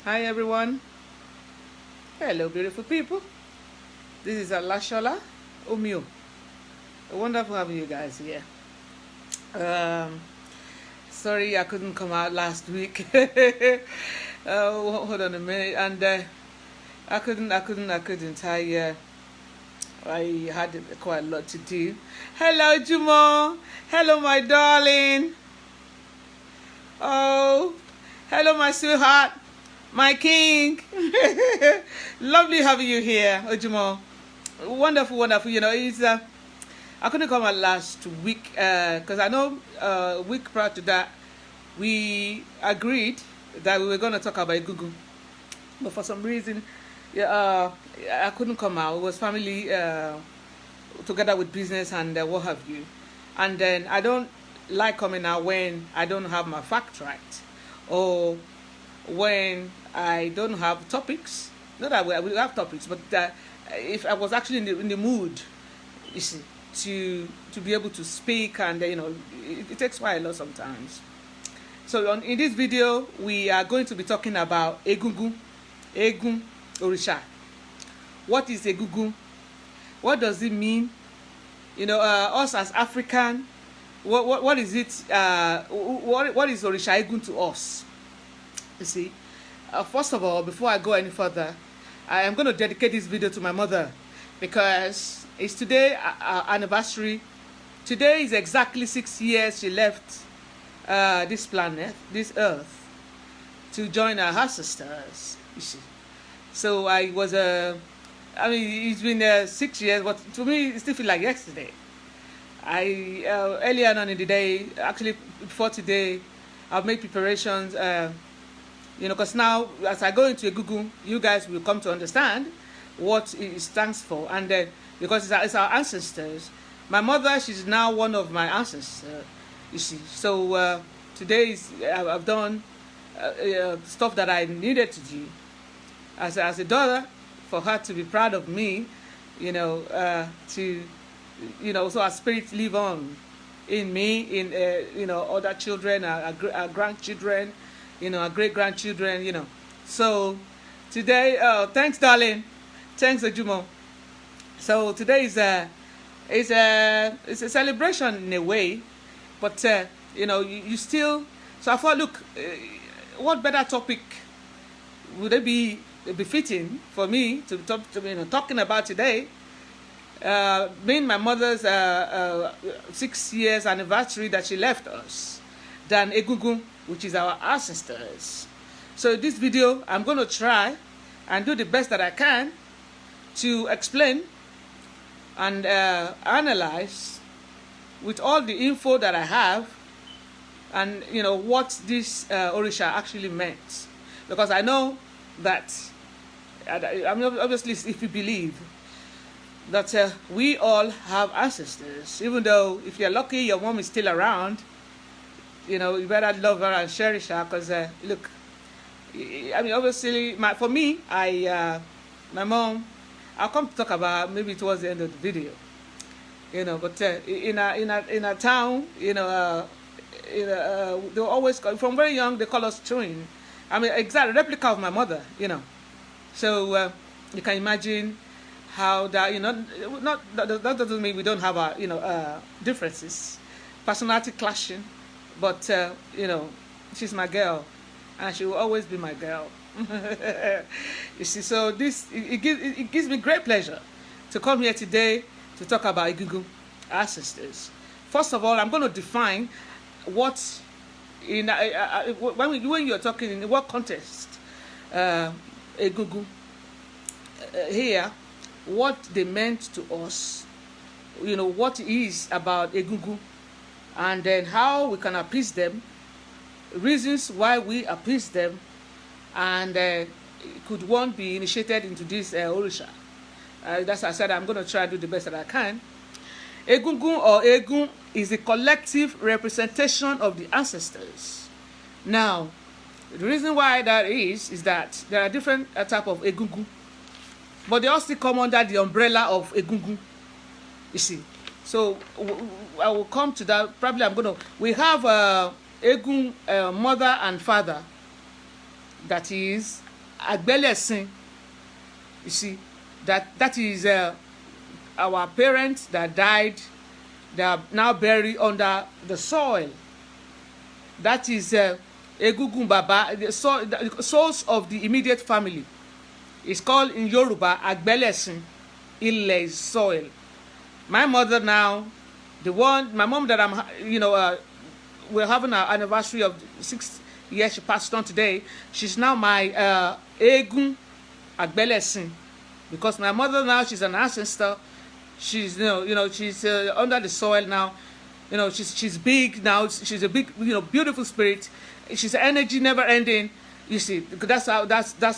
Hi everyone. Hello beautiful people. This is Alashola Omio. Wonderful having you guys here. Um, Sorry I couldn't come out last week. Hold on a minute. And I couldn't. I had quite a lot to do. Hello Jumo. Hello my darling. Oh, hello my sweetheart. My king. Lovely having you here, Ojumo. Wonderful, wonderful. It's I couldn't come out last week because I know a week prior to that we agreed that we were going to talk about Egungun, but for some reason, I couldn't come out. It was family together with business and what have you, and then I don't like coming out when I don't have my fact right, or when I don't have topics. Not that we have topics, but if I was actually in the mood, you see, to be able to speak, and it takes quite a lot sometimes. So in this video, we are going to be talking about Egungun, Eegun, Orisha. What is Egungun? What does it mean? Us as African, what is it? What is Orisha Egun to us? You see, first of all, before I go any further, I am going to dedicate this video to my mother because it's today our anniversary. Today is exactly 6 years she left this planet, this earth, to join her ancestors. You see, so it's been 6 years, but to me it still feels like yesterday. Earlier on in the day, actually before today, I've made preparations. Because now, as I go into Egungun, you guys will come to understand what it stands for. And then, because it's our ancestors, my mother, she's now one of my ancestors, you see. So, today I've done stuff that I needed to do as a daughter, for her to be proud of me, so our spirit live on in me, in, other children, our grandchildren, our great-grandchildren, So today, thanks, darling. Thanks, Ojumo. So today is it's a celebration in a way, but, you still... So I thought, look, what better topic would it be befitting for me to talk to, talking about today, being my mother's 6 years anniversary that she left us, than Egungun, which is our ancestors. So in this video, I'm going to try and do the best that I can to explain and analyze with all the info that I have, and what this Orisha actually meant. Because I know that, obviously, if you believe that we all have ancestors, even though if you're lucky your mom is still around, you better love her and cherish her, because look, obviously, for me, my mom, I'll come to talk about maybe towards the end of the video, but in a town, they always from very young they call us twin. Exactly replica of my mother, So you can imagine how that, that doesn't mean we don't have our differences, personality clashing. But, she's my girl, and she will always be my girl. You see, so it gives me great pleasure to come here today to talk about Egungun, ancestors. First of all, I'm going to define what, when you're talking in what context, Egungun, here, what they meant to us, what is about Egungun, and then how we can appease them, reasons why we appease them, and could one be initiated into this Orisha. That's why I said I'm going to try to do the best that I can. Egungun or Egun is the collective representation of the ancestors. Now, the reason why that is that there are different types of Egungun, but they all still come under the umbrella of Egungun, you see. So I will come to that. Probably we have Egun, mother and father, that is Agbelesin. You see, that is our parents that died. They are now buried under the soil. That is Egungun Baba, the souls of the immediate family. It's called in Yoruba Agbelesin, Ile soil. My mother now, my mom that we're having our anniversary of 6 years. She passed on today. She's now my Eeegun Agbelesin, because my mother now, she's an ancestor. She's she's under the soil now. She's big now. She's a big beautiful spirit. She's energy never ending. You see, that's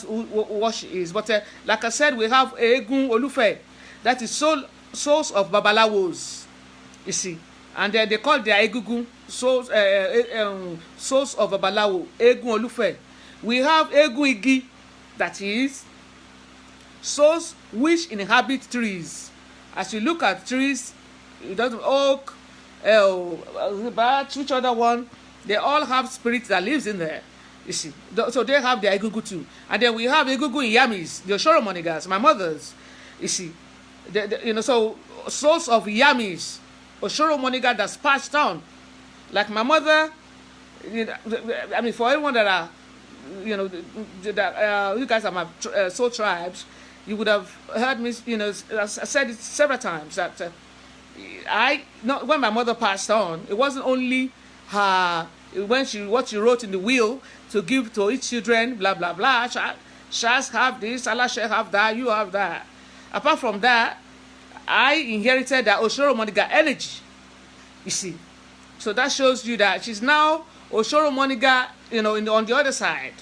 what she is. But like I said, we have Eegun Olufe. That is souls of Babalawos. You see, and they call their Egungun souls of Babalawo, Eegun Olufe. We have Eegun Igi, that is souls which inhabit trees. As you look at trees, it doesn't oak, which other one? They all have spirits that lives in there. You see, so they have their Egungun too. And then we have Egungun Yamis, the Oshoro Monigas, my mothers. You see, so souls of Yamis, Oshoro Moniga that's passed down. Like my mother, I mean, for everyone that are, you guys are my soul tribes, you would have heard me, I said it several times that when my mother passed on, it wasn't only her, what she wrote in the will to give to each children, blah, blah, blah, Shas have this, Allah shall have that, you have that. Apart from that, I inherited that Oshoro Moniga energy, you see. So that shows you that she's now Oshoro Moniga, on the other side.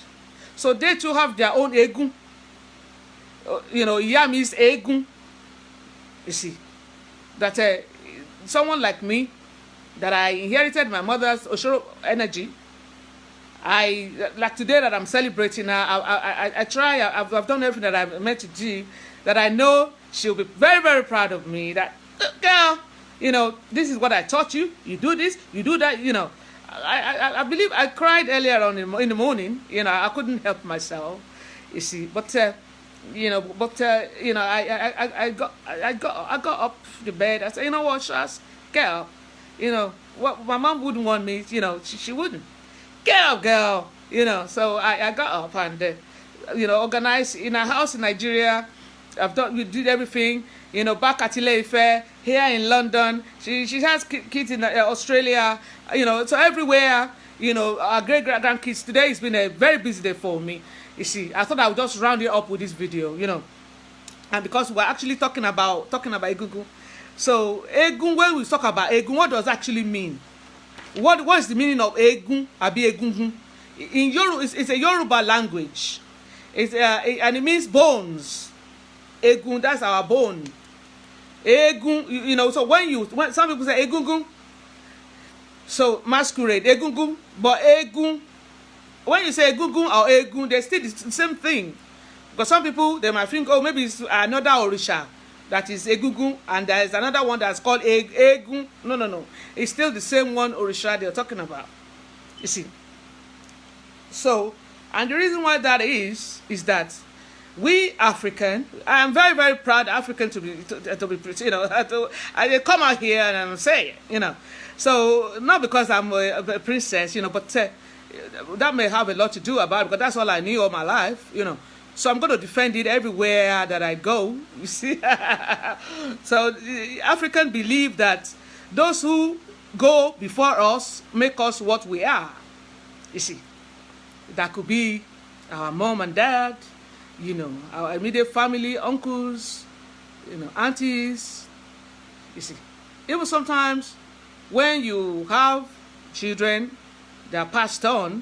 So they too have their own Egun. Yamis Egun. You see, that someone like me, that I inherited my mother's Oshoro energy. Like today that I'm celebrating her, I've done everything that I'm meant to do, that I know she'll be very, very proud of me. That girl, this is what I taught you. You do this, you do that. I believe I cried earlier on in the morning. I couldn't help myself. You see, but I got up the bed. I said, you know what, Shas, girl, what my mom wouldn't want me. She wouldn't. Girl. So I got up and organized in a house in Nigeria. We did everything. Back at Ile-Ife, here in London. She has kids in Australia. So everywhere. Our great grandkids. Today has been a very busy day for me. You see, I thought I would just round it up with this video. And because we're actually talking about Egungun. So Egun, when we talk about Egun, what does it actually mean? What is the meaning of Egun? Abi Egungun? In Yoruba, it's a Yoruba language. And it means bones. Egun, that's our bone. Egun, so when some people say Egungun, so masquerade, Egungun, but Egun, when you say Egungun or Egun, they still the same thing. Because some people, they might think, maybe it's another Orisha that is Egungun, and there is another one that's called Eegun. No. It's still the same one Orisha they're talking about. You see. So, and the reason why that is that we African, I am very, very proud African to be, I come out here and I'm saying it, So, not because I'm a princess, but that may have a lot to do about it, because that's all I knew all my life, So I'm going to defend it everywhere that I go, you see. So Africans believe that those who go before us make us what we are, you see. That could be our mom and dad, our immediate family, uncles, aunties, you see. Even sometimes when you have children that are passed on,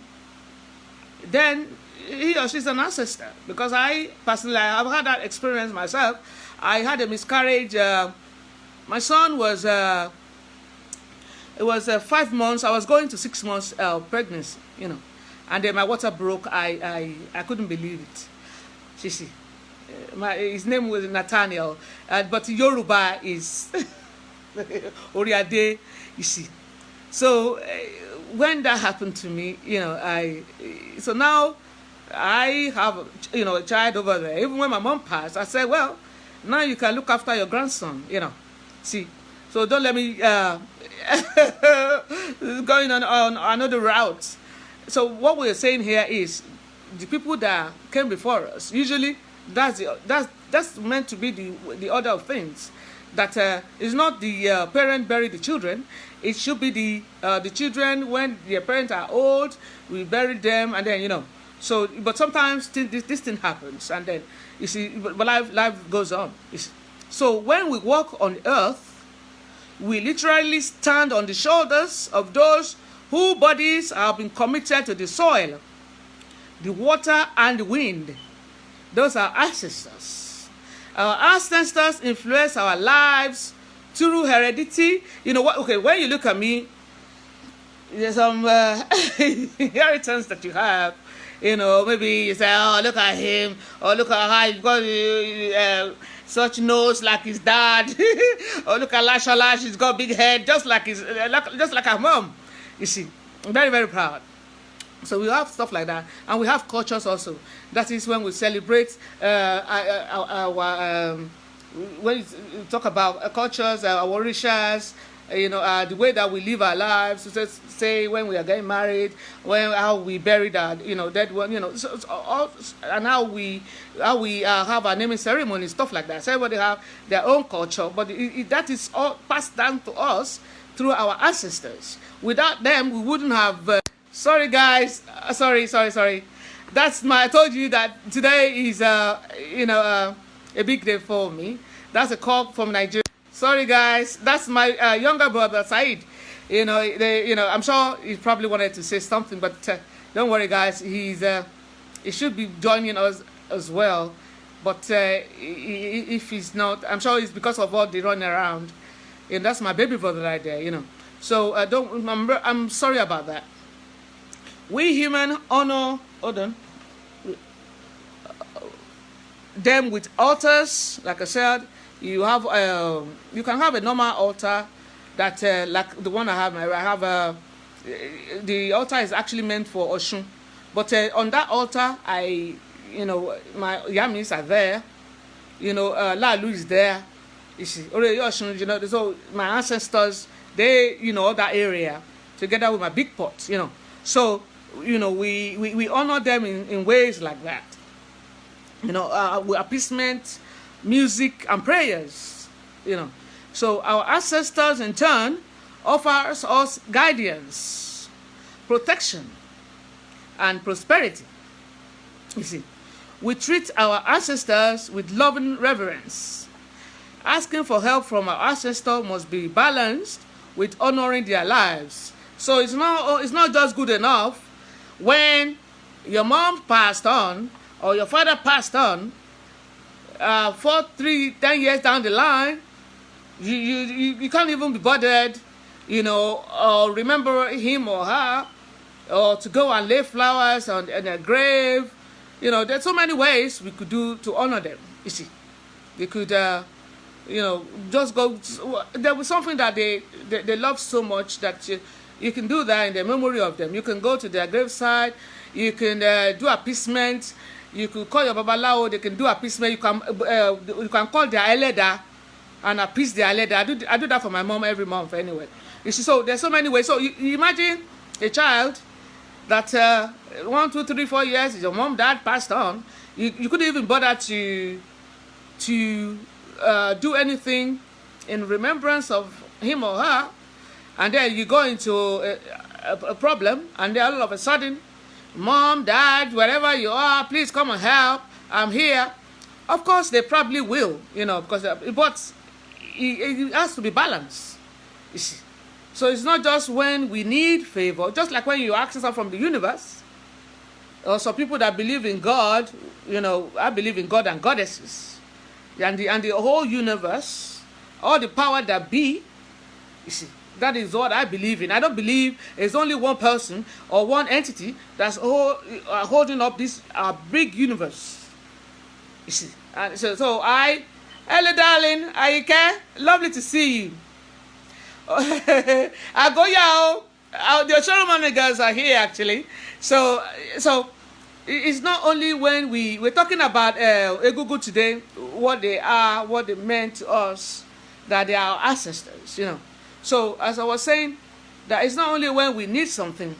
then he or she's an ancestor. Because I personally, I've had that experience myself. I had a miscarriage. My son was, it was 5 months. I was going to 6 months pregnancy, And then my water broke. I couldn't believe it. You see, his name was Nathaniel, but Yoruba is Oriade. You see, so when that happened to me, so now I have, a child over there. Even when my mom passed, I said, well, now you can look after your grandson, See, so don't let me going on another route. So what we're saying here is the people that came before us, usually that's meant to be the order of things. That is not the parent bury the children. It should be the children, when their parents are old, we bury them, and then So, but sometimes this thing happens, and then you see, but life goes on. So when we walk on earth, we literally stand on the shoulders of those whose bodies have been committed to the soil, the water, and the wind. Those are ancestors. Our ancestors influence our lives through heredity. You know what? Okay, when you look at me, there's some inheritance that you have. Maybe you say, oh, look at him, or look at how he's got such nose like his dad, or look at Lash, he's got big head, just like our mom. You see, I'm very, very proud. So we have stuff like that, and we have cultures also. That is when we celebrate our when you talk about cultures, our Orishas, the way that we live our lives. Say when we are getting married, how we bury our dead one, and how we have our naming ceremony, stuff like that. So everybody have their own culture, but that is all passed down to us through our ancestors. Without them, we wouldn't have. Sorry guys, sorry. I told you that today is a big day for me. That's a call from Nigeria. Sorry guys, that's my younger brother Said. I'm sure he probably wanted to say something, but don't worry guys, he should be joining us as well. But if he's not, I'm sure it's because of all the running around. And that's my baby brother right there, So I'm sorry about that. We human honor them with altars. Like I said, you can have a normal altar that like the one I have. I have the altar is actually meant for Oshun, but on that altar, my Yamis are there. Lalu is there. You see, Oshun, so my ancestors, they, that area together with my big pot, So, we honor them in ways like that. With appeasement, music, and prayers. So our ancestors in turn offers us guidance, protection, and prosperity. You see, we treat our ancestors with loving reverence. Asking for help from our ancestors must be balanced with honoring their lives. So it's not just good enough when your mom passed on or your father passed on 10 years down the line. You can't even be bothered, or remember him or her, or to go and lay flowers on their grave. There's so many ways we could do to honor them. You see, we could, just go. There was something that they love so much that you can do that in the memory of them. You can go to their graveside. You can do appeasement. You could call your babalao. They can do appeasement. You can call their eleda and appease their eleda. I do that for my mom every month anyway. You see, so there's so many ways. So you imagine a child that 1, 2, 3, 4 years, your mom, dad passed on. You couldn't even bother to do anything in remembrance of him or her, and then you go into a problem, and then all of a sudden, mom, dad, wherever you are, please come and help. I'm here. Of course, they probably will, because but it has to be balanced. You see. So it's not just when we need favor, just like when you access them from the universe, or some people that believe in God, I believe in God and goddesses, and the whole universe, all the power that be. You see, that is what I believe in. I don't believe there's only one person or one entity that's holding up this big universe. You see, and so hello darling, Aike, lovely to see you. I go, the ceremony girls are here actually. So it's not only when we're talking about Egungun today, what they are, what they meant to us, that they are our ancestors, you know. So as I was saying, that it's not only when we need something,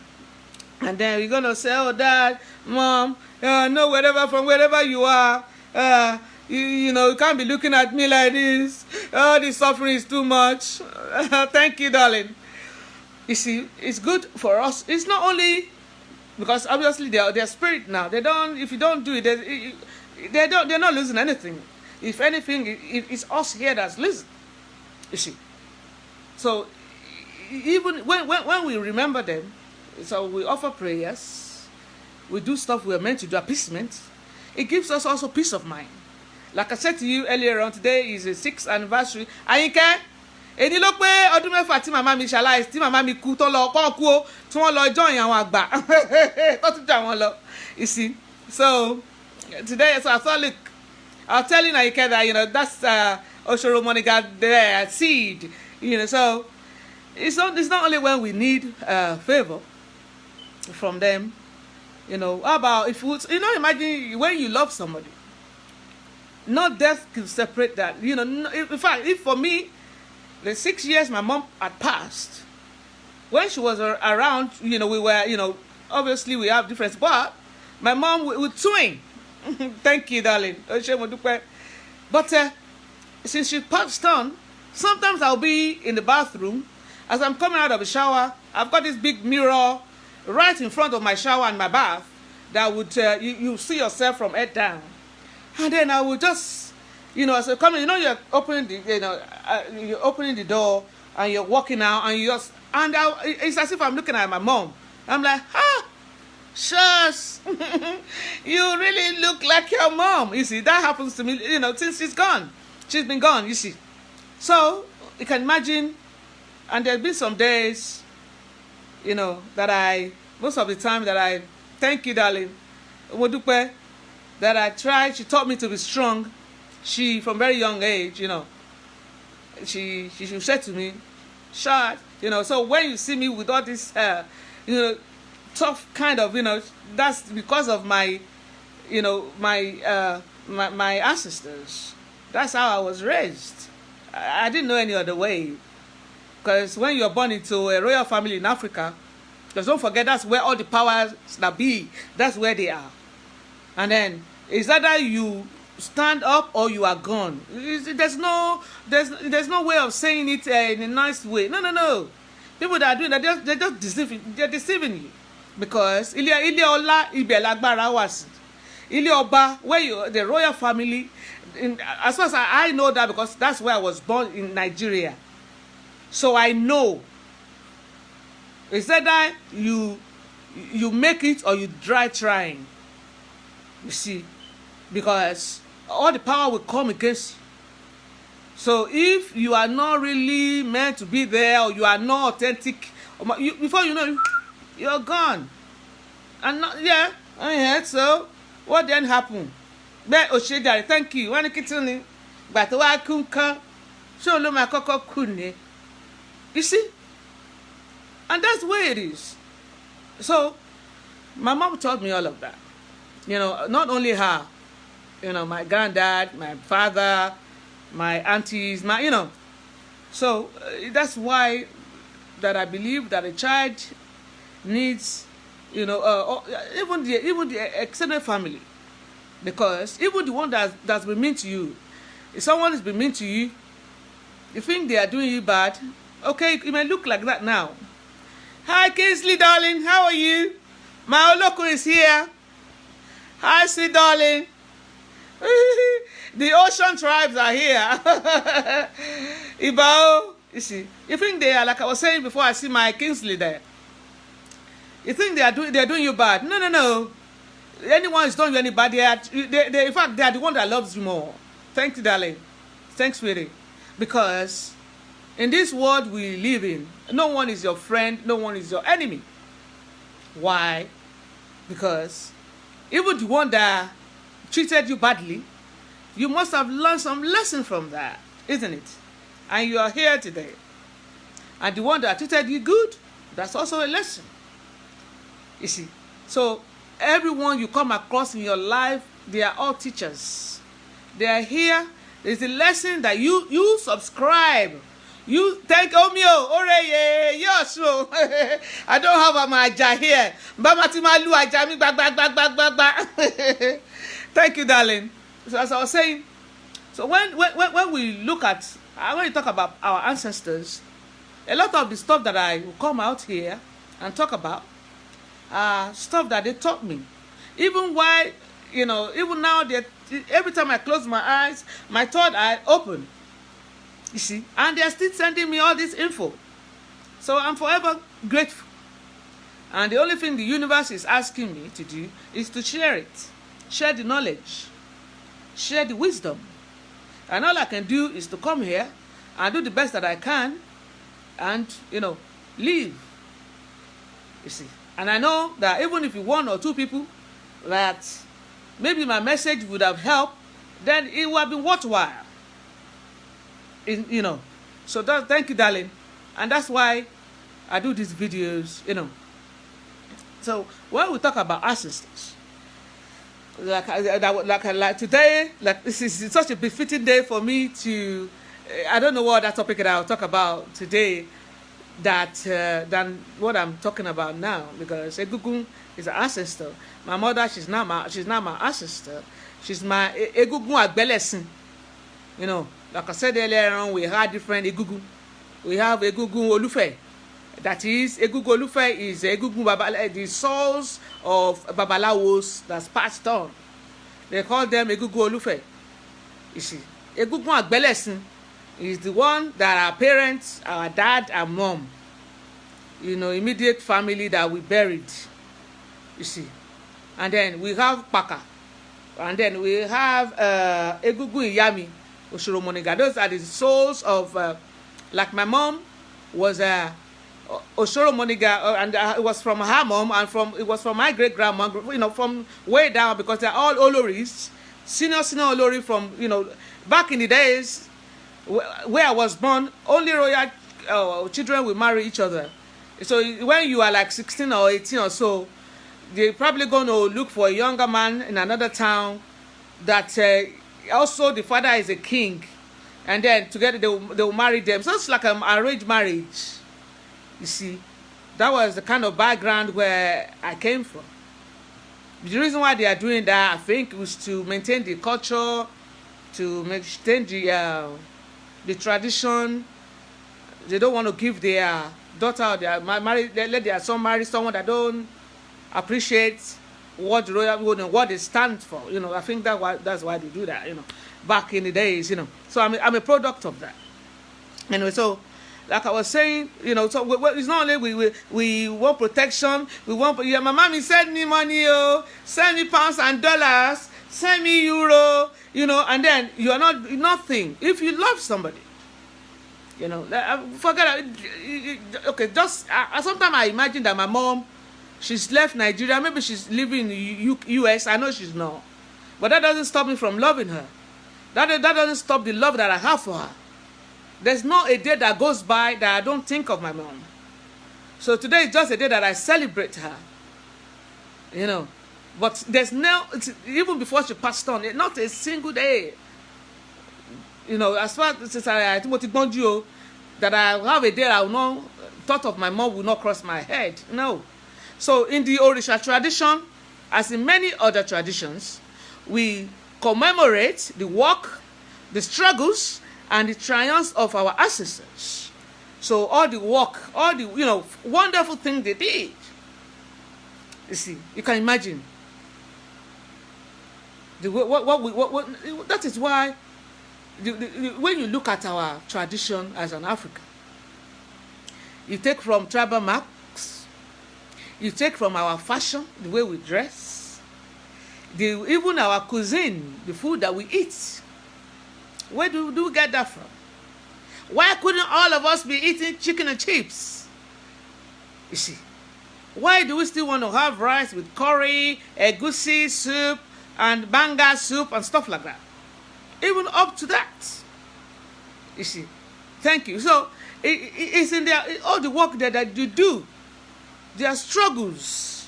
and then we're gonna say, oh, dad, mom, no, wherever, from wherever you are, you know, you can't be looking at me like this. Oh, the suffering is too much. Thank you, darling. You see, it's good for us. It's not only because obviously they're spirit now. They don't. If you don't do it, they don't. They're not losing anything. If anything, it's us here that's losing. You see. So even when we remember them, so we offer prayers, we do stuff we're meant to do, appeasement. It gives us also peace of mind. Like I said to you earlier on, today is the 6th anniversary. Àyìnkẹ́, èyí ló pé ọdún mẹ́fà tí màmá mi ṣaláìsí, tí màmá mi kú tó lọ kọ́ kú ó, tí wọ́n lọ join àwọn àgbà. Tó tún jà wọ́n lọ. You see? So today, so I thought, look, I was telling Àyìnkẹ́ that, you know, that's Oshoro Monica there, seed. You know, so it's not only when we need favor from them. You know, how about if you know, imagine when you love somebody. No death can separate that. You know, in fact, if for me, the 6 years my mom had passed, when she was around, you know, we were, you know, obviously we have difference, but my mom would swing. Thank you, darling. But since she passed on, sometimes I'll be in the bathroom. As I'm coming out of the shower, I've got this big mirror right in front of my shower and my bath that would, you see yourself from head down. And then I would just, you know, as I come in, you know, you're opening the door and you're walking out and you just, and it's as if I'm looking at my mom. I'm like, shush, you really look like your mom. You see, that happens to me, you know, since she's gone. She's been gone, you see. So you can imagine, and there's been some days, you know, that most of the time that I, thank you, darling, Wodupe, that I tried. She taught me to be strong. She, from very young age, you know, she said to me, "Shut," you know. So when you see me with all this, you know, tough kind of, you know, that's because of my, you know, my ancestors. That's how I was raised. I didn't know any other way. Because when you're born into a royal family in Africa, because don't forget, that's where all the powers that be, that's where they are. And then it's either you stand up or you are gone. There's no way of saying it in a nice way. No. People that are doing that, they're just deceiving you. Because Ile Ola Ibe Lagbara was Ile Oba, where the royal family, as far as I know that, because that's where I was born in Nigeria. So I know. It's either you make it or you try trying. You see, because all the power will come against you. So if you are not really meant to be there, or you are not authentic, before you know, you're gone. And not, yeah, I heard so. What then happened? Thank you. When you but I couldn't come. So my cocoa couldn't. You see? And that's the way it is. So my mom taught me all of that. You know, not only her, you know, my granddad, my father, my aunties, you know. So that's why that I believe that a child needs, you know, even the extended family. Because even the one that's been mean to you, if someone has been mean to you, you think they are doing you bad, okay, it may look like that now. Hi, Kingsley, darling, how are you? My Oloko is here. Hi, sweet darling. The ocean tribes are here. Ibao, you see, you think they are, like I was saying before, I see my Kingsley there. You think they're doing you bad? No. Anyone who's done you any bad, in fact, they are the one that loves you more. Thank you, darling. Thanks, sweetie. Because in this world we live in, no one is your friend, no one is your enemy. Why? Because even the one that treated you badly, you must have learned some lesson from that, isn't it? And you are here today. And the one that treated you good, that's also a lesson. You see, so everyone you come across in your life, they are all teachers. They are here. It's a lesson that you subscribe. You thank Omio, Oreye, Yoso. I don't have my aja here. Bamatimalu aja mi bag. Thank you, darling. So as I was saying, so when we look at, when you talk about our ancestors, a lot of the stuff that I will come out here and talk about are stuff that they taught me. Even why, even now, every time I close my eyes, my third eye open. You see, and they're still sending me all this info. So I'm forever grateful. And the only thing the universe is asking me to do is to share it. Share the knowledge. Share the wisdom. And all I can do is to come here and do the best that I can and, live. You see. And I know that even if you 1 or 2 people that maybe my message would have helped, then it would have been worthwhile. So thank you, darling. And that's why I do these videos, So when we talk about ancestors, like today, like this is such a befitting day for me to, I don't know what that topic that I'll talk about today than what I'm talking about now, because Egungun is an ancestor. My mother, she's not my ancestor. She's my Egungun Agbelesin. Like I said earlier on, we have different Egungun. We have Egungun Olufe. That is, Egungun Olufe is Egungun the souls of Babalawos that's passed on. They call them Egungun Olufe. You see, Egungun Agbelesin is the one that our parents, our dad and mom, immediate family that we buried. You see. And then we have Paka. And then we have Egungun Iyami. Oshoromoniga. Those are the souls of, like my mom was Oshoromoniga, and it was from her mom, and it was from my great grandma, from way down, because they're all Oloris, senior Olori from, back in the days where I was born, only royal children will marry each other. So when you are like 16 or 18 or so, they're probably going to look for a younger man in another town that also the father is a king, and then together they will marry them. So it's like an arranged marriage. You see, that was the kind of background where I came from. The reason why they are doing that, I think, was to maintain the culture, to maintain the tradition. They don't want to give their daughter or let their son marry someone that don't appreciate what the royal, what they stand for. I think that's why they do that. Back in the days. So I'm a product of that. Anyway, so like I was saying, so it's not only we want protection. We want. Yeah, my mommy send me money, send me pounds and dollars, send me euro, and then you are not nothing if you love somebody. Forget it. Okay, just sometimes I imagine that my mom, she's left Nigeria. Maybe she's living in the US. I know she's not. But that doesn't stop me from loving her. That doesn't stop the love that I have for her. There's not a day that goes by that I don't think of my mom. So today is just a day that I celebrate her. But there's even before she passed on, not a single day. As far as I that I have a day I will not, thought of my mom will not cross my head. No. So in the Orisha tradition, as in many other traditions, we commemorate the work, the struggles, and the triumphs of our ancestors. So all the work, all the wonderful things they did. You see, you can imagine. That is why when you look at our tradition as an African, you take from tribal marks, you take from our fashion, the way we dress, even our cuisine, the food that we eat. Where do we get that from? Why couldn't all of us be eating chicken and chips? You see, why do we still want to have rice with curry, egusi soup, and banga soup and stuff like that? Even up to that. You see, thank you. So it's in there, all the work that you do, their struggles.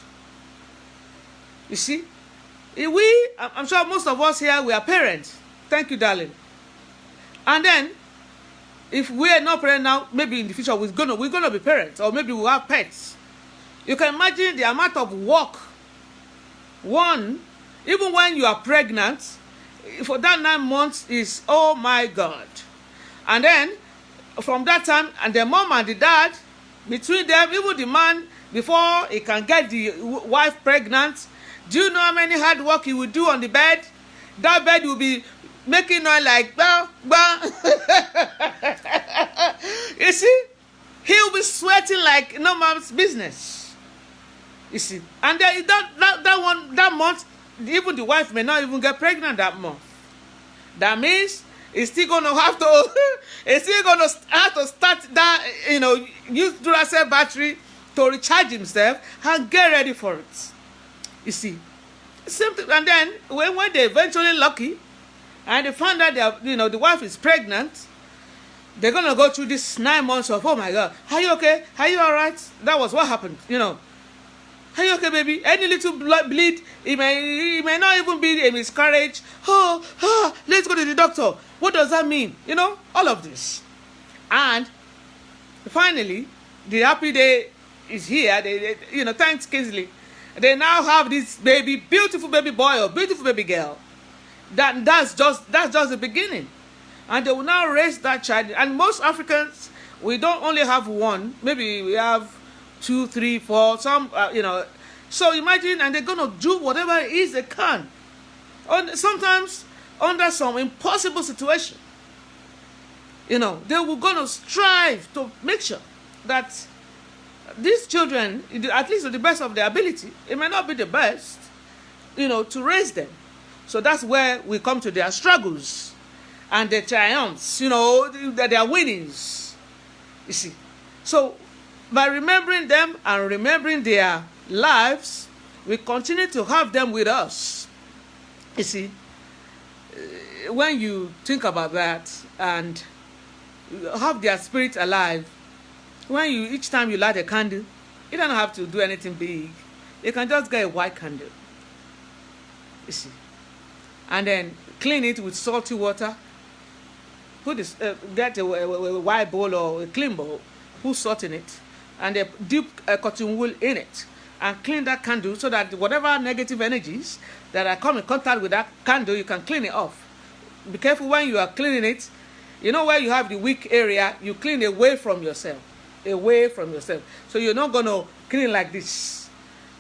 You see, I'm sure most of us here, we are parents. Thank you, darling. And then, if we are not parents now, maybe in the future we're gonna be parents, or maybe we'll have pets. You can imagine the amount of work. One, even when you are pregnant, for that 9 months is, oh my God. And then, from that time, and the mom and the dad, between them, even the man, before he can get the wife pregnant, do you know how many hard work he will do on the bed? That bed will be making noise like, bah, bah. You see, he'll be sweating like no man's business. You see, and then that month, even the wife may not even get pregnant that month. That means he's still gonna have to, he's still gonna have to start that, use Duracell battery to recharge himself and get ready for it. You see, same thing. And then when they eventually lucky, and they find out that the wife is pregnant, they're gonna go through this 9 months of, oh my God, are you okay? Are you all right? That was what happened. Are you okay, baby? Any little bleed, it may not even be a miscarriage. Oh, let's go to the doctor. What does that mean? All of this. And finally, the happy day is here. They thanks Kingsley. They now have this baby, beautiful baby boy or beautiful baby girl. That's just the beginning. And they will now raise that child. And most Africans, we don't only have one. Maybe we have 2, 3, 4, some, So imagine, and they're going to do whatever it is they can. Sometimes under some impossible situation. They were going to strive to make sure that these children, at least to the best of their ability, it may not be the best, to raise them. So that's where we come to their struggles and their triumphs, their winnings. You see. So by remembering them and remembering their lives, we continue to have them with us. You see, when you think about that and have their spirit alive, each time you light a candle, you don't have to do anything big. You can just get a white candle. You see, and then clean it with salty water. Get a white bowl or a clean bowl, put salt in it, and dip cotton wool in it, and clean that candle so that whatever negative energies that are come in contact with that candle, you can clean it off. Be careful when you are cleaning it. Where you have the weak area, you clean away from yourself. So you're not going to clean like this,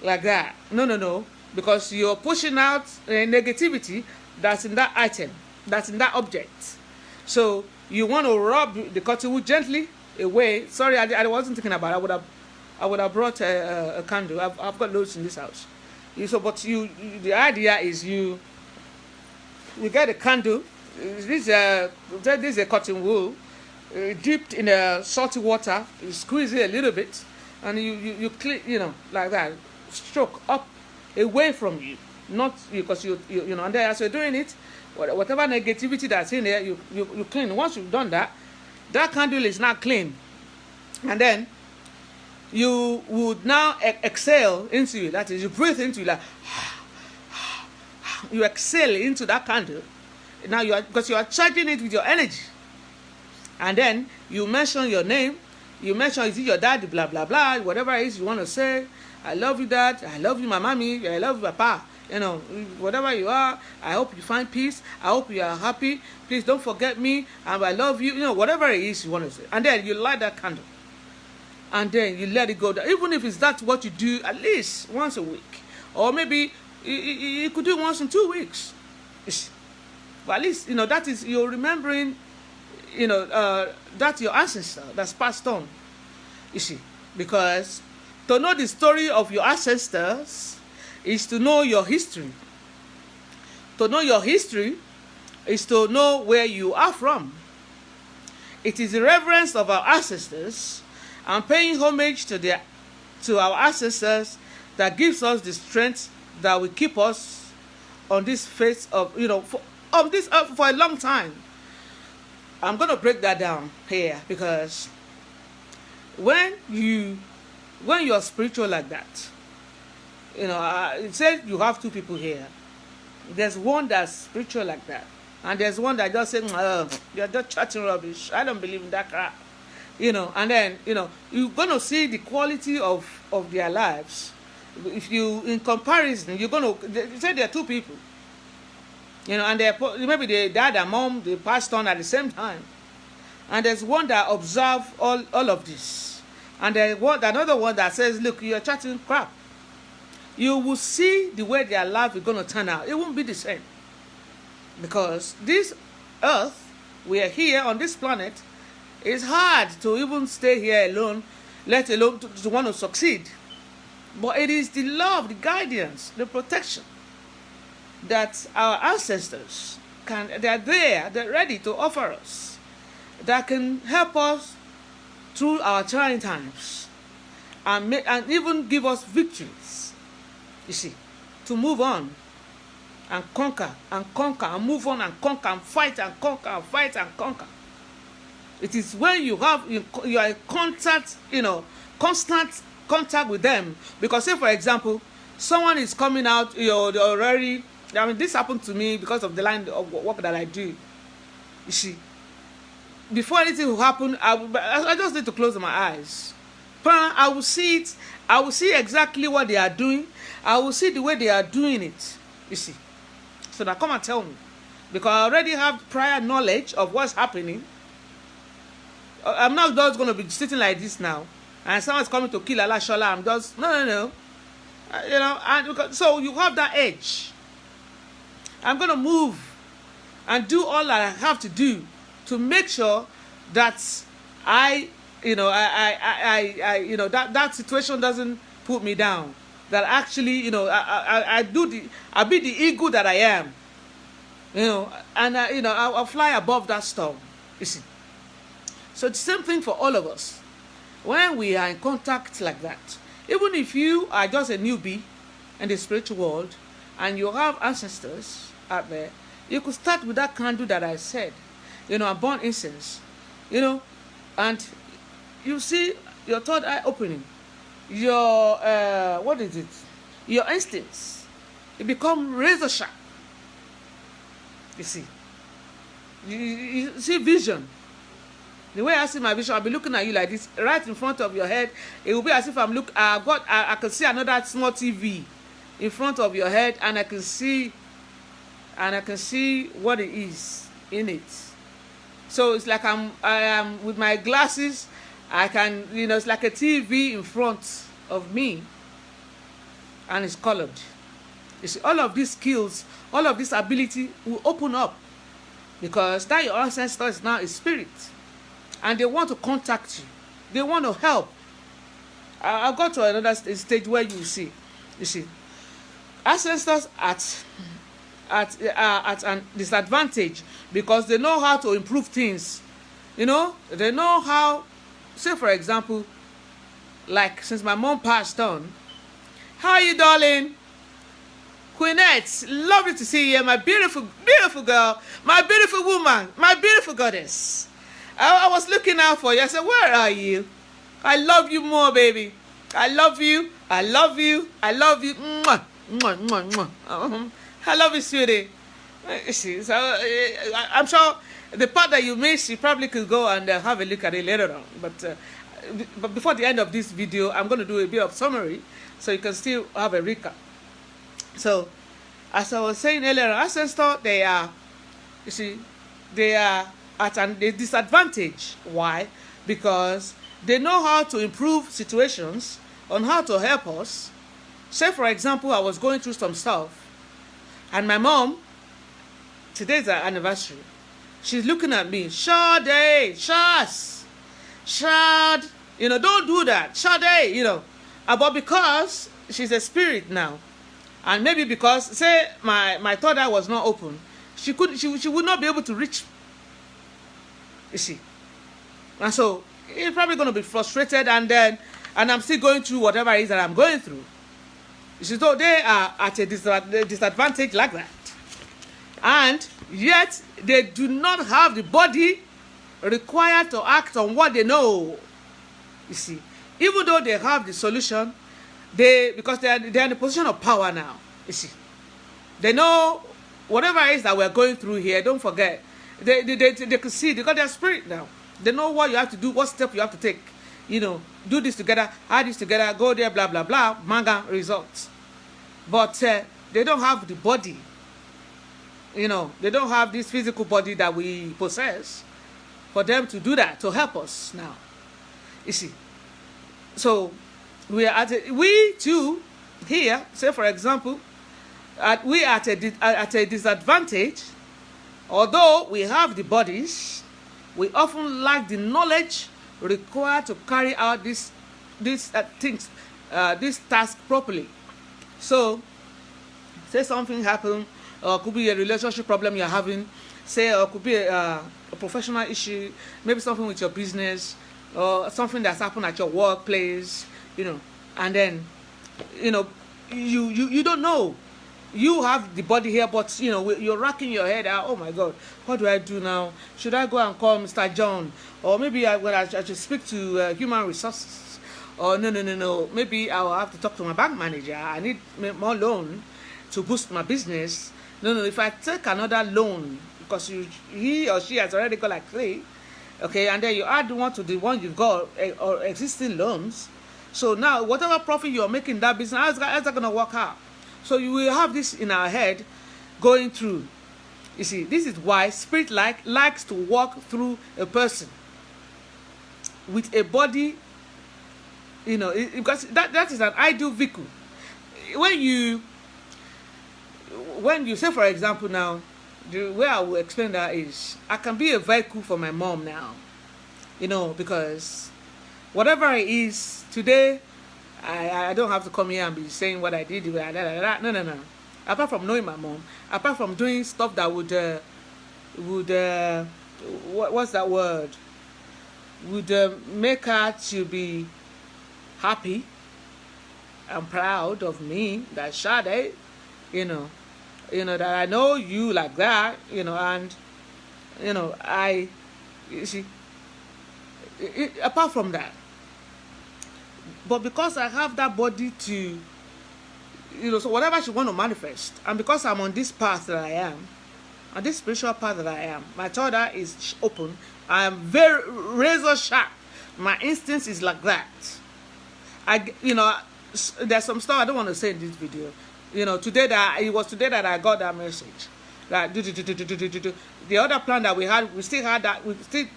like that. No. Because you're pushing out negativity that's in that item, that's in that object. So you want to rub the cotton wool gently away. Sorry, I wasn't thinking about it. I would have brought a candle. I've got loads in this house. The idea is you get a candle. This is a cotton wool dipped in salty water. You squeeze it a little bit, and you clean, like that. Stroke up away from you, not because you. And then as you're doing it, whatever negativity that's in there, you clean. Once you've done that, that candle is now clean, and then you would now exhale into it. That is, you breathe into it, like you exhale into that candle. Now because you are charging it with your energy, and then you mention your name. You mention, is it your dad, blah blah blah, whatever it is you want to say. I love you, Dad. I love you, my mommy. I love you, Papa. Whatever you are, I hope you find peace. I hope you are happy. Please don't forget me. And I love you. Whatever it is you want to say. And then you light that candle. And then you let it go down. Even if it's that what you do at least once a week. Or maybe you could do it once in 2 weeks. But at least, that is, you're remembering, that's your ancestor that's passed on. You see, because to know the story of your ancestors is to know your history. To know your history is to know where you are from. It is the reverence of our ancestors and paying homage to our ancestors that gives us the strength that will keep us on this face of, on this earth for a long time. I'm going to break that down here, because when you're spiritual like that, it says you have two people here. There's one that's spiritual like that, and there's one that just saying, you're just chatting rubbish. I don't believe in that crap. And then, you're going to see the quality of their lives. If you, in comparison, you're going to say there are two people, and maybe their dad and mom, they passed on at the same time. And there's one that observes all of this. And there's another one that says, look, you're chatting crap. You will see the way their life is going to turn out. It won't be the same. Because this earth, we are here on this planet, it's hard to even stay here alone, let alone to want to succeed. But it is the love, the guidance, the protection that our ancestors they're there, they're ready to offer us, that can help us through our trying times and even give us victories, you see, to move on and conquer and move on and conquer and fight and conquer and fight and conquer. It is when you are in contact, constant contact with them. Because say, for example, someone is coming out, they're already, this happened to me because of the line of work that I do. You see, before anything will happen, I just need to close my eyes. I will see it. I will see exactly what they are doing. I will see the way they are doing it. You see. So now come and tell me. Because I already have prior knowledge of what's happening. I'm not just going to be sitting like this now. And someone's coming to kill Allah Shola. I'm just, no. And so you have that edge. I'm going to move and do all that I have to do to make sure that that situation doesn't put me down. That actually, I be the eagle that I am. And I'll fly above that storm. You see. So it's the same thing for all of us. When we are in contact like that, even if you are just a newbie in the spiritual world and you have ancestors out there, you could start with that candle that I said, and burn incense, and you see your third eye opening, your, your instincts, it become razor sharp. You see. You see vision. The way I see my vision, I'll be looking at you like this, right in front of your head. It will be as if I can see another small TV in front of your head, and I can see what it is in it. So it's like I am with my glasses. I can, it's like a TV in front of me, and it's colored. You see, all of these skills, all of this ability will open up, because that your ancestor is now a spirit. And they want to contact you. They want to help. I'll go to another stage where you see, ancestors at an disadvantage because they know how to improve things. They know how. Say for example, like since my mom passed on, how are you, darling? Queenette, lovely to see you, my beautiful, beautiful girl, my beautiful woman, my beautiful goddess. I was looking out for you. I said, where are you? I love you more, baby. I love you. I love you. I love you. Mwah, mwah, mwah, mwah. I love you, sweetie. So, I'm sure the part that you missed, you probably could go and have a look at it later on. But before the end of this video, I'm going to do a bit of summary so you can still have a recap. So, as I was saying earlier, ancestors, they are at a disadvantage. Why? Because they know how to improve situations, on how to help us. Say, for example, I was going through some stuff, and my mom, today's her anniversary, she's looking at me, Shade, Shas, Shad, don't do that, Shade, but because she's a spirit now, and maybe because, say, my third eye was not open, she would not be able to reach. You see, and so you're probably going to be frustrated, and I'm still going through whatever it is that I'm going through. You see, so they are at a disadvantage like that, and yet they do not have the body required to act on what they know. You see, even though they have the solution, because they're in a position of power now. You see, they know whatever it is that we're going through here. Don't forget, they can see, they got their spirit now. They know what you have to do, what step you have to take. You know, do this together, add this together, go there, blah blah blah, manga results. But they don't have the body. You know, they don't have this physical body that we possess for them to do that, to help us now. You see, so we too here, say for example, we are at a disadvantage. Although we have the bodies, we often lack the knowledge required to carry out these things, this task properly. So, say something happened, or could be a relationship problem you're having, say, or could be a professional issue, maybe something with your business, or something that's happened at your workplace, you know, and then, you know, you don't know. You have the body here, but you know you're racking your head out. Oh my God, what do I do now? Should I go and call Mr. John, or maybe I should speak to human resources? Or no. Maybe I'll have to talk to my bank manager. I need more loan to boost my business. No. If I take another loan, because he or she has already got like 3, okay, and then you add one to the one you've got or existing loans. So now whatever profit you're making in that business, how's that gonna work out? So you will have this in our head going through. You see, this is why spirit likes to walk through a person with a body, you know, because that is an ideal vehicle. When you say, for example, now, the way I will explain that is, I can be a vehicle for my mom now, you know, because whatever it is today, I don't have to come here and be saying what I did. No. Apart from knowing my mom, apart from doing stuff that would what's that word? Would make her to be happy and proud of me. That Sade, you know that I know you like that, you know, and you know you see. Apart from that. But because I have that body to, you know, so whatever she want to manifest, and because I'm on this path that I am, on this spiritual path that I am, my third eye is open. I am very razor sharp. My instincts is like that. You know, there's some stuff I don't want to say in this video. You know, it was today that I got that message. That the other plan that we had, we still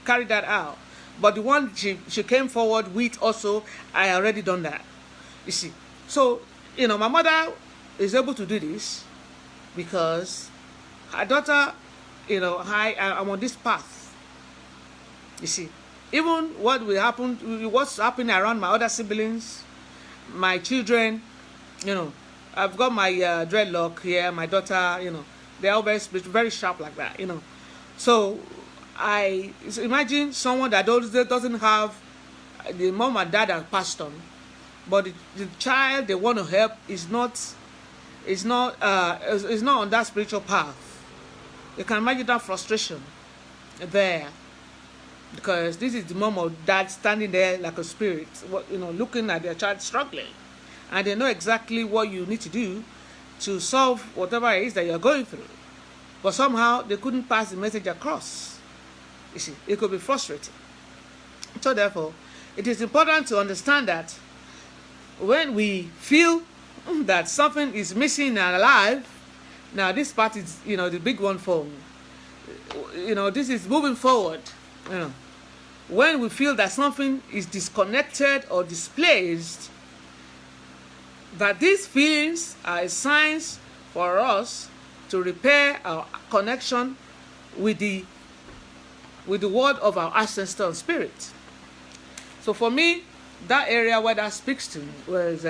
carried that out. But the one she came forward with also, I already done that. You see. So, you know, my mother is able to do this because her daughter, you know, I'm on this path. You see. Even what's happening around my other siblings, my children, you know, I've got my dreadlock here, my daughter, you know, they're all very sharp like that, you know. So imagine someone that doesn't have the mom and dad are passed on, but the child they want to help is not on that spiritual path. You can imagine that frustration there, because this is the mom or dad standing there like a spirit, you know, looking at their child struggling, and they know exactly what you need to do to solve whatever it is that you're going through, but somehow they couldn't pass the message across. You see, it could be frustrating. So therefore, it is important to understand that when we feel that something is missing in our life, now this part is, you know, the big one for, you know, this is moving forward. You know, when we feel that something is disconnected or displaced, that these feelings are signs for us to repair our connection with the word of our ancestor and spirit. So for me, that area where that speaks to me was,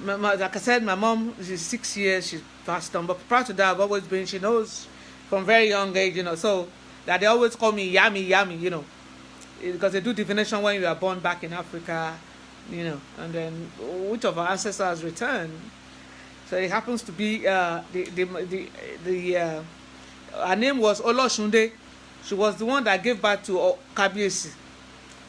like I said, my mom is 6 years, she's passed on, but prior to that, I've always been, she knows from very young age, you know, so that they always call me Yami, you know, because they do divination when you are born back in Africa, you know, and then which of our ancestors returned. So it happens to be her name was Oloshunde. She was the one that gave birth to Kabiesi.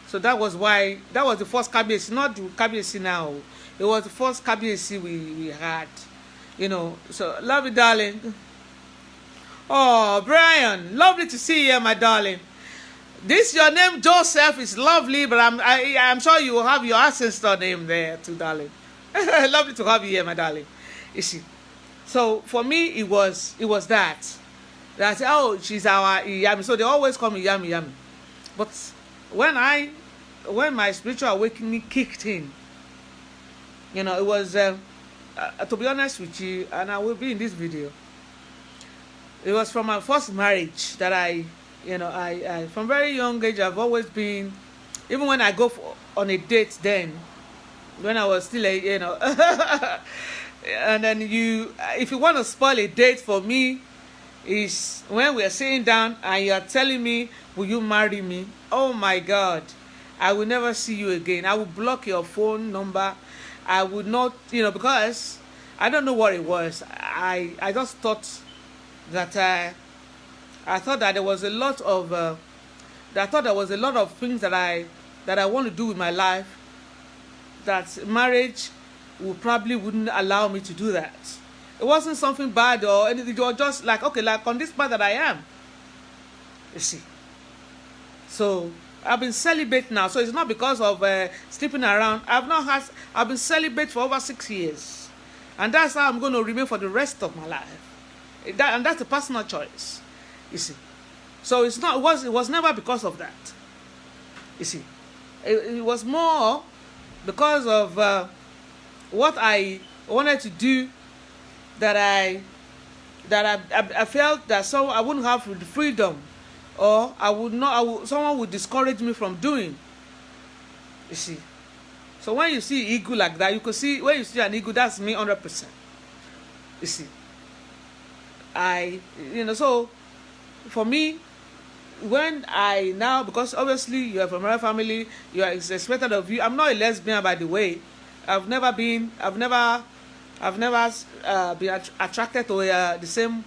So that was why, that was the first KBC, not the KBC now. It was the first KBC we had. You know, so love you, darling. Oh, Brian, lovely to see you, my darling. This your name, Joseph, is lovely, but I'm sure you will have your ancestor name there too, darling. Lovely to have you here, my darling. You see, so for me it was that oh, she's our Yami, so they always call me Yami. But when my spiritual awakening kicked in, you know, it was to be honest with you, and I will be in this video. It was from my first marriage that I from very young age, I've always been, even when I go on a date then, when I was still a, and then if you want to spoil a date for me, is when we are sitting down and you are telling me, will you marry me? Oh my God, I will never see you again. I will block your phone number. I would not, because I don't know what it was. I just thought that I thought that there was a lot of things that I want to do with my life, that marriage wouldn't allow me to do that. It wasn't something bad or anything. It was just like, okay, like on this path that I am. You see. So I've been celibate now. So it's not because of sleeping around. I've been celibate for over 6 years. And that's how I'm going to remain for the rest of my life. And that's a personal choice. You see, so it was never because of that. You see, it was more because of what I wanted to do, that I felt that I wouldn't have the freedom, or someone would discourage me from doing. You see, so when you see Eegun like that, you could see, when you see an Eegun, that's me 100%. You see, so. For me, because obviously you are from my family, it's expected of you. I'm not a lesbian, by the way. I've never been attracted to the same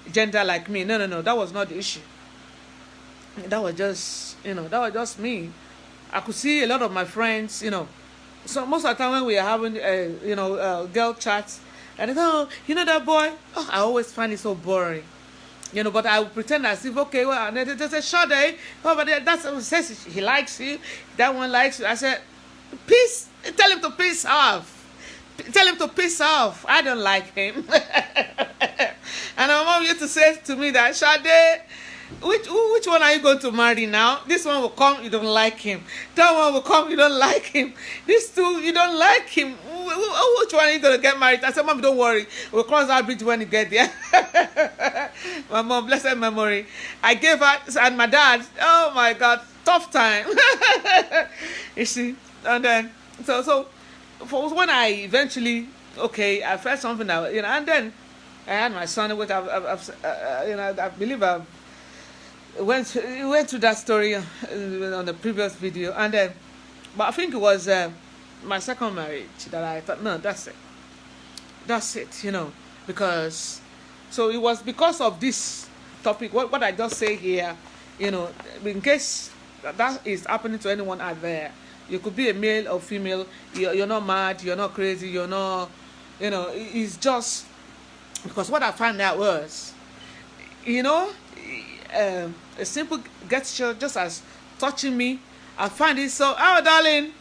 gender like me. No, that was not the issue. That was just me. I could see a lot of my friends, so most of the time when we are having girl chats, and that boy, I always find it so boring. But I would pretend as if, okay, well, and they say, sure, but that's what says he likes you, that one likes you. I said, peace, tell him to piss off. Tell him to piss off. I don't like him. And my mom used to say to me that, Sade, which one are you going to marry now? This one will come, you don't like him. That one will come, you don't like him. These two, you don't like him. Which one are you going to get married? I said, Mom, don't worry. We'll cross that bridge when you get there. My mom, blessed memory. I gave her, and my dad, oh my God, tough time. You see? And then, so for when I eventually, I felt something that, and then I had my son, which I believe I went through that story on the previous video, and then, but I think it was my second marriage that I thought, no, that's it, because, so it was because of this topic, what I just say here, in case that is happening to anyone out there. You could be a male or female, you're not mad, you're not crazy, you're not, it's just because what I found out was, a simple gesture, just as touching me, I find it so, oh darling,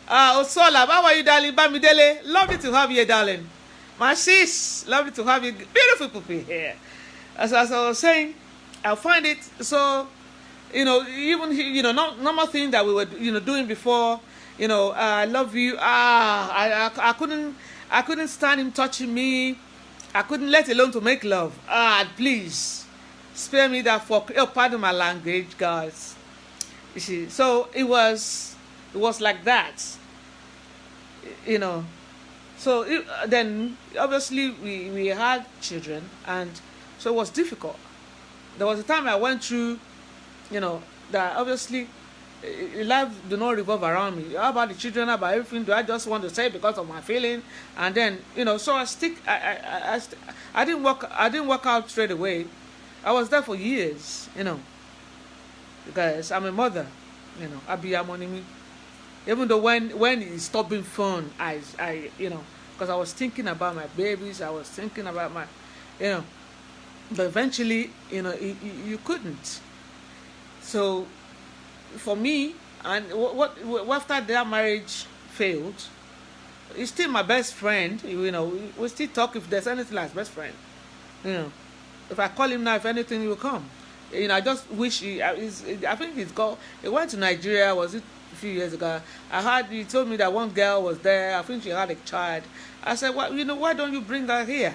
Osola, how are you, darling? Bamidele, lovely to have you, darling. My sis, lovely to have you, beautiful people here. As I was saying, I find it so, even, normal thing that we were, doing before, I love you, I couldn't stand him touching me, I couldn't, let alone to make love. Please, spare me that for, pardon my language, guys. You see, so it was like that, So then, obviously, we had children, and so it was difficult. There was a time I went through, that obviously life do not revolve around me. How about the children? How about everything? Do I just want to say because of my feeling? And then, so I didn't work out straight away. I was there for years, because I'm a mother. abiyamo ni mi. Even though when he stopped being fun, because I was thinking about my babies, I was thinking about my, you know, but eventually, you couldn't. So, for me, and after that marriage failed, he's still my best friend. We still talk if there's anything like best friend. If I call him now, if anything, he will come. I just wish I think he went to Nigeria. Was it a few years ago? He told me that one girl was there. I think she had a child. I said, well, why don't you bring her here?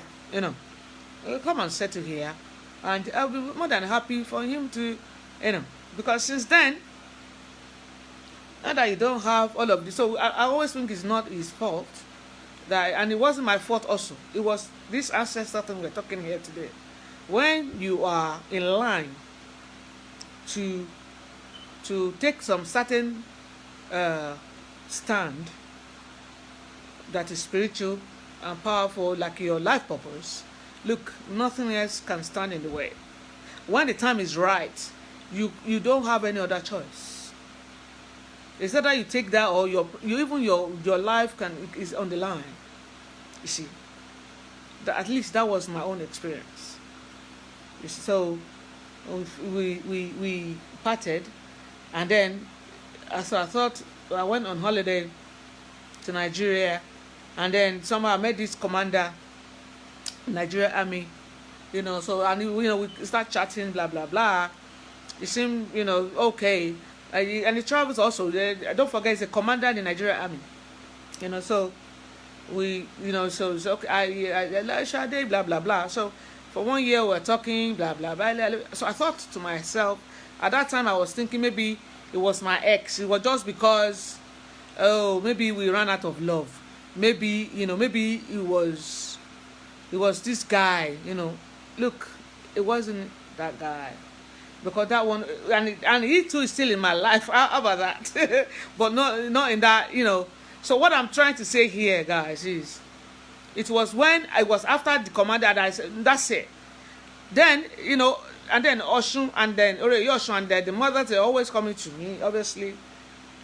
Come and settle here, and I'll be more than happy for him to, because since then, now that you don't have all of this, so I always think it's not his fault, and it wasn't my fault also. It was this ancestor thing we're talking here today. When you are in line to take some certain stand that is spiritual and powerful, like your life purpose, look, nothing else can stand in the way. When the time is right, you don't have any other choice. It's either you take that, or your life is on the line. You see, at least that was my own experience. You see, so we parted, and then so I thought, I went on holiday to Nigeria, and then somehow I met this commander, Nigeria Army, so, and we start chatting, blah blah blah. It seemed okay, and he travels also. Don't forget, he's a commander in the Nigeria Army, so we so okay, I Shade, blah blah blah. So for 1 year we were talking, blah blah blah. So I thought to myself, at that time I was thinking maybe it was my ex. It was just because, maybe we ran out of love. Maybe maybe it was this guy. Look, it wasn't that guy, because that one, and he too is still in my life. How about that? But not in that. So what I'm trying to say here, guys, is it was when I was after the commander that I said, that's it. Then and then Oshun, and then Orisha, and then the mothers are always coming to me, obviously.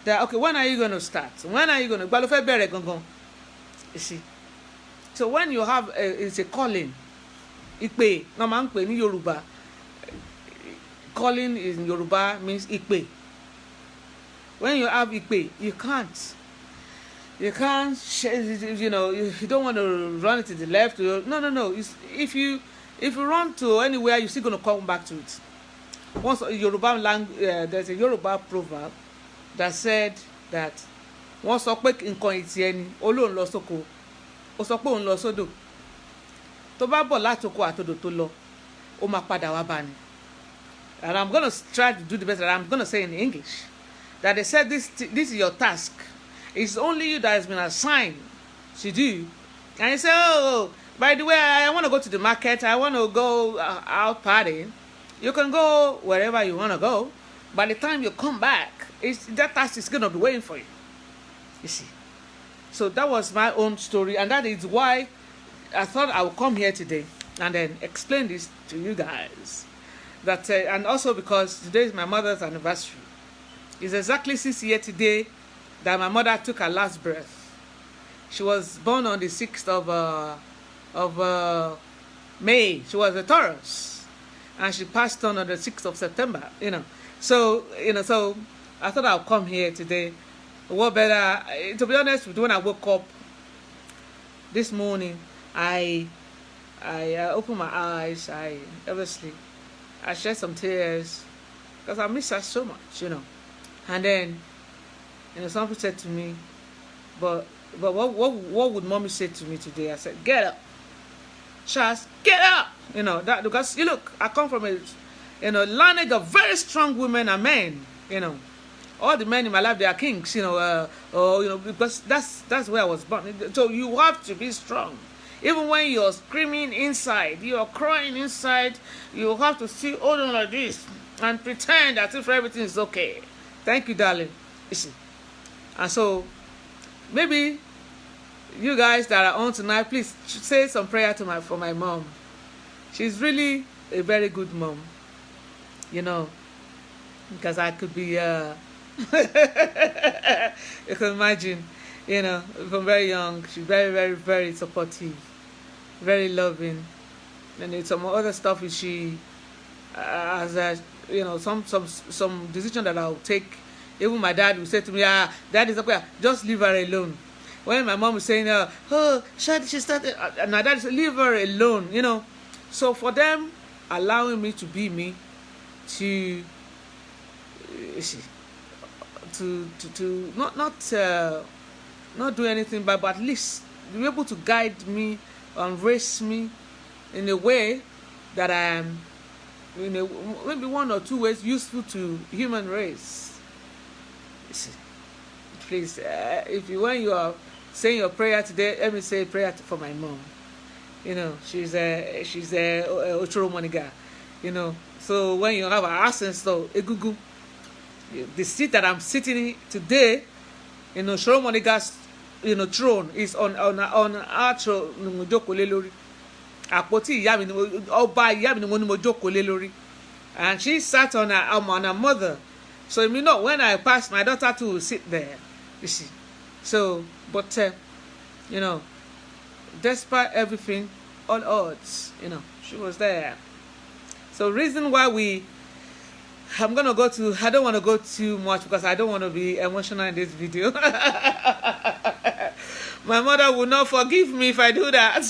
They're okay, when are you going to start? When are you going to Egungun? You see. So when you have it's a calling, Ipe, no man pe ni Yoruba. Calling in Yoruba means Ipe. When you have Ipe, you can't, you don't want to run it to the left. No. If you run to anywhere, you're still going to come back to it. Once Yoruba language, there's a Yoruba proverb that said that once sọ pé nǹkan ìtì ẹni olóhùn lọ sóko, ó sọ pé òun lọ sódò, tó bá bọ̀ látòkò àtòdò tó lọ, ó máa padà wá bá ni. And I'm going to try to do the best that I'm going to say in English, that they said this is your task. It's only you that has been assigned to do. And you say, oh, by the way, I want to go to the market, I want to go out partying. You can go wherever you want to go. By the time you come back, that task is going to be waiting for you. You see. So that was my own story, and that is why I thought I would come here today and then explain this to you guys. That and also because today is my mother's anniversary. It's exactly 6 years today that my mother took her last breath. She was born on the 6th of May. She was a Taurus, and she passed on the 6th of September. So I thought I'll come here today. What better? To be honest, when I woke up this morning, I opened my eyes. I shed some tears because I miss her so much, And then, something said to me, but what would mommy say to me today? I said, get up, Charles, get up. That because look, I come from a lineage of very strong women and men. All the men in my life, they are kings. Because that's where I was born. So you have to be strong. Even when you're screaming inside, you're crying inside, you have to still hold on like this and pretend as if everything is okay. Thank you, darling. You see. And so, maybe you guys that are on tonight, please say some prayer for my mom. She's really a very good mom. Because I could be You can imagine, from very young, she's very, very, very supportive, very loving. And then some other stuff is she, as a, some decision that I'll take. Even my dad will say to me, dad is up here, just leave her alone. When my mom was saying, oh, she started, and my dad said, leave her alone, So for them, allowing me to be me, to not do anything but at least be able to guide me and raise me in a way that I am, maybe one or two ways useful to human race. Please, when you are saying your prayer today, let me say a prayer for my mom. She's a Ochoro Moniga. So when you have our ancestor Egungun, the seat that I'm sitting in today, Ochoro Moniga's throne is on our throne. Àpótí ìyá mi ni ọba ìyá mi ni mo jókòó lé lórí, and she sat on her mother. So when I passed, my daughter too will sit there. You see, so but despite everything, all odds, she was there. So reason why I don't want to go too much because I don't want to be emotional in this video. My mother will not forgive me if I do that.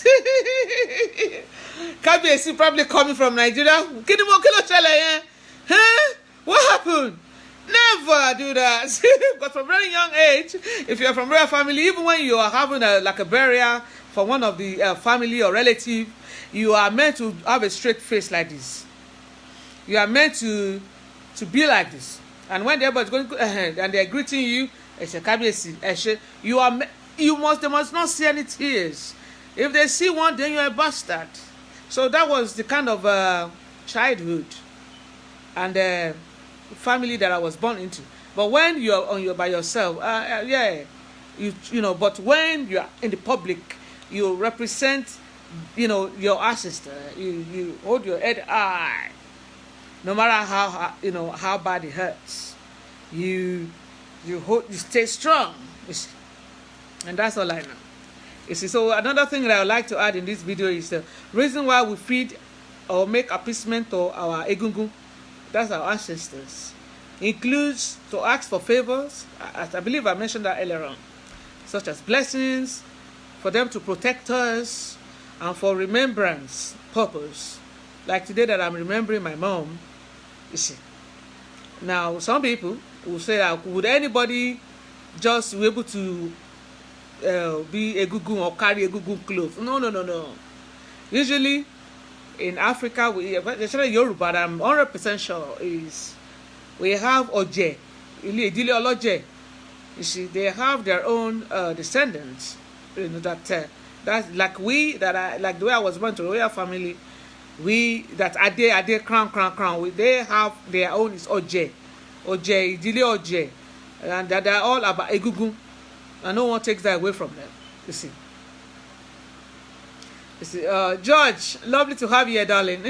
Kabiyesi probably coming from Nigeria. Huh? What happened? Never do that. But from very young age, if you're from royal family, even when you are having a burial for one of the family or relative, you are meant to have a straight face like this. You are meant to be like this. And when everybody's going and they're greeting you, Kabiyesi, they must not see any tears. If they see one, then you're a bastard. So that was the kind of childhood and family that I was born into. But when you're by yourself, but when you are in the public, you represent, your ancestor. You hold your head high, no matter how bad it hurts. You stay strong. And that's all I know. You see, so another thing that I would like to add in this video is the reason why we feed or make appeasement to our Egungun, that's our ancestors, includes to ask for favors, as I believe I mentioned that earlier on, such as blessings, for them to protect us, and for remembrance purpose. Like today that I'm remembering my mom, you see. Now, some people will say that, would anybody just be able to be Egungun or carry Egungun clothes? No. Usually in Africa, especially Yoruba, I'm 100% sure is we have Oje, Idile Oloje. You see, they have their own descendants. That's like like the way I was born to a royal family. That Ade crown. They have their own is Oje, Idile Oje, and that they're all about Egungun. And no one takes that away from them. You see, George, lovely to have you here, darling.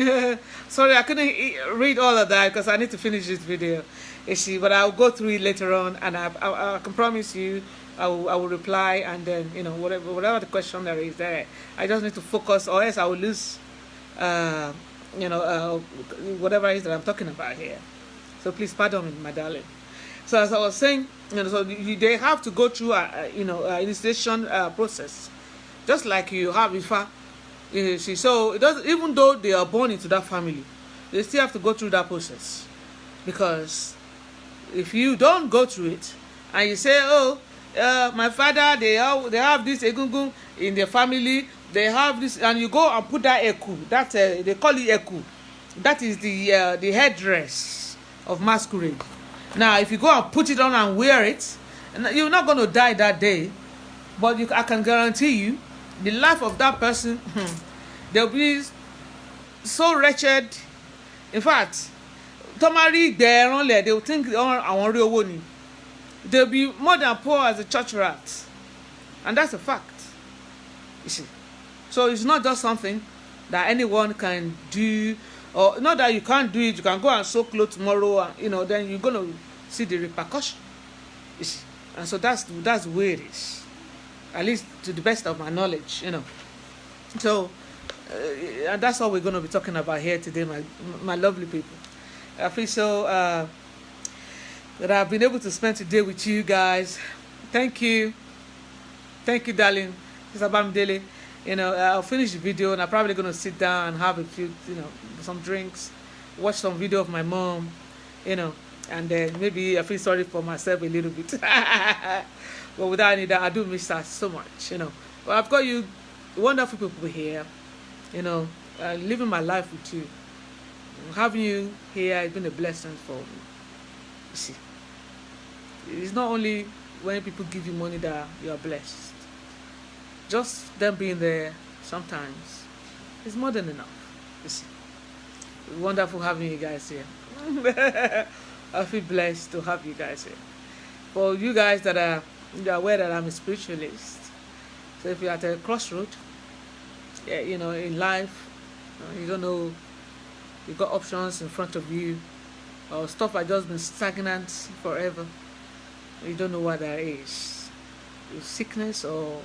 Sorry, I couldn't read all of that because I need to finish this video. You see, but I'll go through it later on, and I can promise you, I will reply, and then whatever the question there is there, I just need to focus, or else I will lose, whatever it is that I'm talking about here. So please pardon me, my darling. So as I was saying, so they have to go through initiation process, just like you have Ifa. You see, so it doesn't, even though they are born into that family, they still have to go through that process, because if you don't go through it and you say, my father, they have this Egungun in their family, they have this, and you go and put that eku, that they call it eku, that is the headdress of masquerade. Now, if you go and put it on and wear it, you're not going to die that day, but I can guarantee you, the life of that person, they'll be so wretched. In fact, Tomari, they will think they'll be more than poor as a church rat, and that's a fact. You see, so it's not just something that anyone can do, or not that you can't do it. You can go and sew clothes tomorrow, and then you're gonna see the repercussion. You see? And so that's the way it is, at least to the best of my knowledge, So, and that's all we're going to be talking about here today, my lovely people. I feel so that I've been able to spend today with you guys. Thank you, darling. It's about daily. I'll finish the video and I'm probably going to sit down and have a few, some drinks, watch some video of my mom, and then maybe I feel sorry for myself a little bit. But without any doubt, I do miss her so much, But I've got you wonderful people here, living my life with you. Having you here has been a blessing for me. You see, it's not only when people give you money that you are blessed. Just them being there sometimes is more than enough. You see, it's wonderful having you guys here. I feel blessed to have you guys here. For you guys that are aware that I'm a spiritualist, so if you're at a crossroad, in life, you don't know, you've got options in front of you, or stuff has just been stagnant forever, you don't know what that is. Sickness or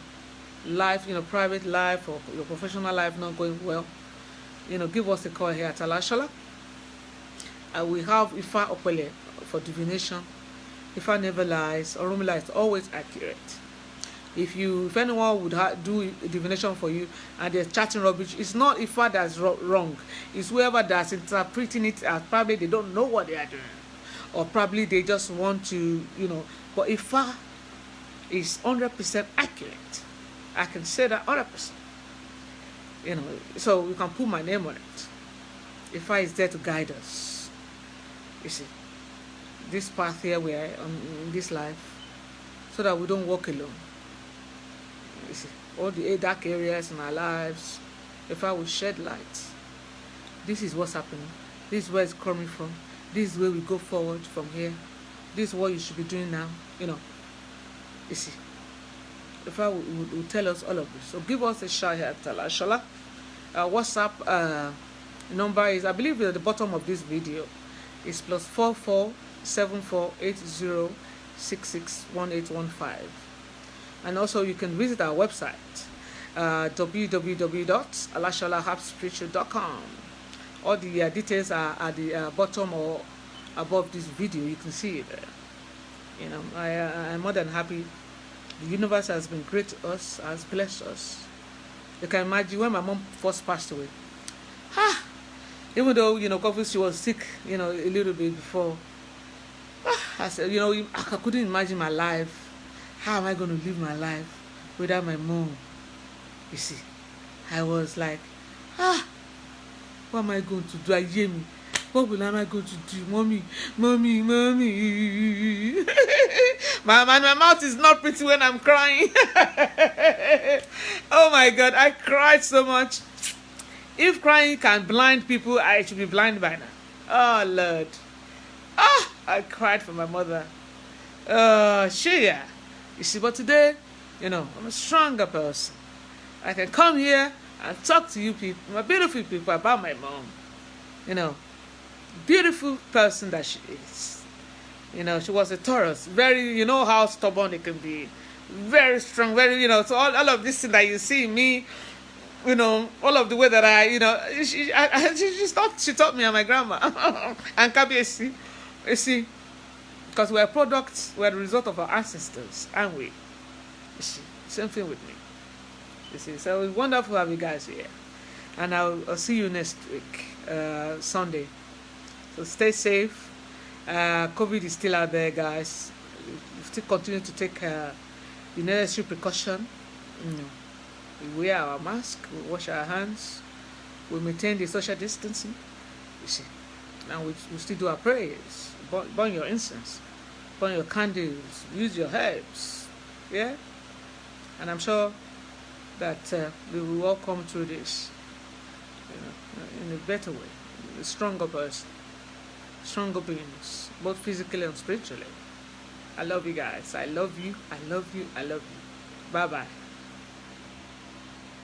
life, private life or your professional life not going well, give us a call here at Alashala. We have Ifa Opele for divination. Ifa never lies. Orumila is always accurate. If anyone would do a divination for you and they're chatting rubbish, it's not Ifa that's wrong. It's whoever that's interpreting it as probably they don't know what they are doing, or probably they just want to, But Ifa is 100% accurate. I can say that 100%. So you can put my name on it. Ifa is there to guide us. You see, this path here we are on in this life, so that we don't walk alone. You see, all the dark areas in our lives, Ifa will shed light. This is what's happening. This is where it's coming from. This is where we go forward from here. This is what you should be doing now. You see. Ifa will tell us all of this. So give us a shout here at Alashala. WhatsApp number is, I believe, at the bottom of this video. It's +44 7480 661815. And also you can visit our website, www.alashalahapspiritual.com. All the details are at the bottom or above this video. You can see it there. I'm more than happy. The universe has been great to us, has blessed us. You can imagine when my mom first passed away. Even though, she was sick, a little bit before. I said, I couldn't imagine my life. How am I going to live my life without my mom? You see, I was like, what am I going to do? I hear me. What am I going to do? Mommy. My mouth is not pretty when I'm crying. Oh my God, I cried so much. If crying can blind people, I should be blind by now. Oh Lord. I cried for my mother. Yeah. You see, but today, I'm a stronger person. I can come here and talk to you people, my beautiful people, about my mom. Beautiful person that she is. She was a Taurus. Very, how stubborn it can be. Very strong, very, so all of this thing that you see in me, all of the way that she taught me and my grandma. And Kabiesi, you see, because we're products, we're the result of our ancestors, aren't we? You see, same thing with me. You see, so it's wonderful to have you guys here. And I'll see you next week, Sunday. So stay safe. COVID is still out there, guys. We still continue to take the necessary precaution. We wear our mask, we wash our hands, we maintain the social distancing. You see, and we still do our prayers. Burn your incense, burn your candles, use your herbs. Yeah, and I'm sure that we will all come through this, in a better way, a stronger person. Stronger beings, both physically and spiritually. I love you guys. I love you. I love you. I love you. Bye bye.